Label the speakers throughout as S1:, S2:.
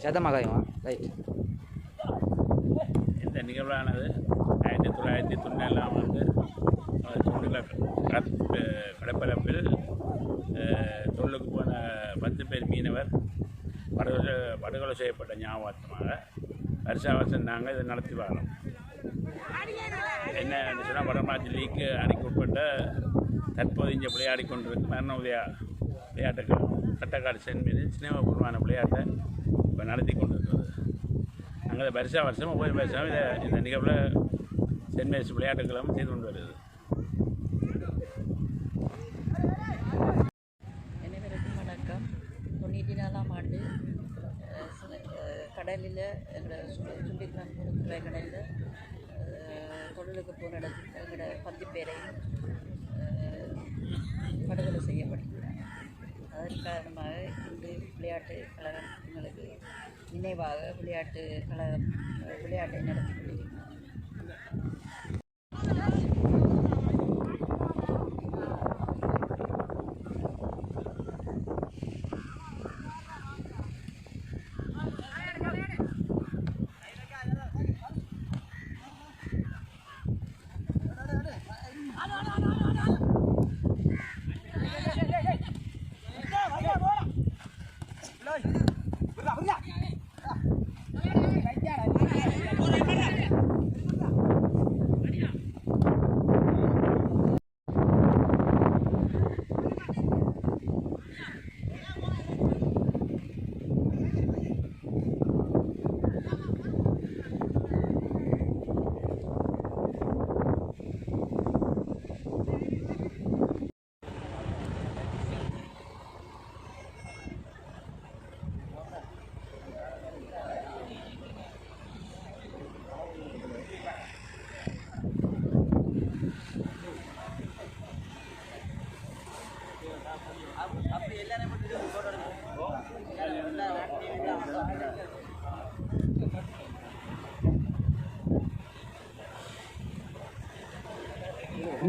S1: சதமாக right.
S2: இந்த நிகழ்வானது 1997ஆம் ஆண்டு கடற்பரப்பில் தொழிலுக்கு போன 10 பேர் மீனவர் படுகொலை செய்யப்பட்ட ஞாபகமாக வருஷம் நாங்கள் இதை நடத்தி வரோம். என்ன சொன்னால் வடமாச்சி லீக் அணிக்கு உட்பட்ட தற்போது இங்கே விளையாடி கொண்டிருக்கு மரண விளையாட்டுகள் கட்டக்காடு சென் மீது சினிமாபூர்வமான விளையாட்டை இப்போ நடத்தி கொண்டிருக்கிறது. நாங்கள் வருஷம் ஒவ்வொரு வருஷம் இந்த நிகழ்வில் சென்ட் மேரிஸ் விளையாட்டுக்களும் செய்து கொண்டு வருது.
S3: அனைவருக்கும் வணக்கம். 94ஆம் ஆண்டு கடலில் எங்களோட சுண்டிக்குளம் துறை கடலில் தொழிலுக்கு போன இடத்துல எங்களோட 10 பேரையும் படுகொலை செய்யப்பட்டிருக்கிறாங்க. அதன் காரணமாக இன்று விளையாட்டு கழகம் எங்களுக்கு நினைவாக விளையாட்டு கழகம் விளையாட்டை நடத்தி கொண்டிருக்கிறார்.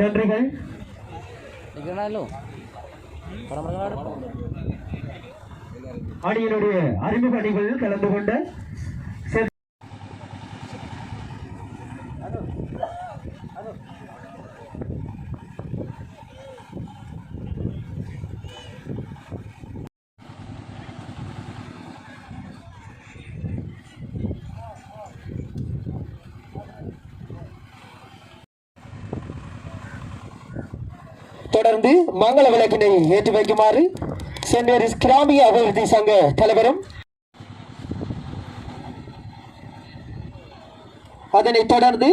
S4: நன்றிகள். அணியினுடைய அறிமுக அணிகளில் கலந்து கொண்ட தொடர்ந்து மங்கள விளக்கினை ஏற்றி வைக்குமாறு சென்ட் மேரிஸ் கிராமிய அபிவிருத்தி சங்க தலைவரும் அதனைத் தொடர்ந்து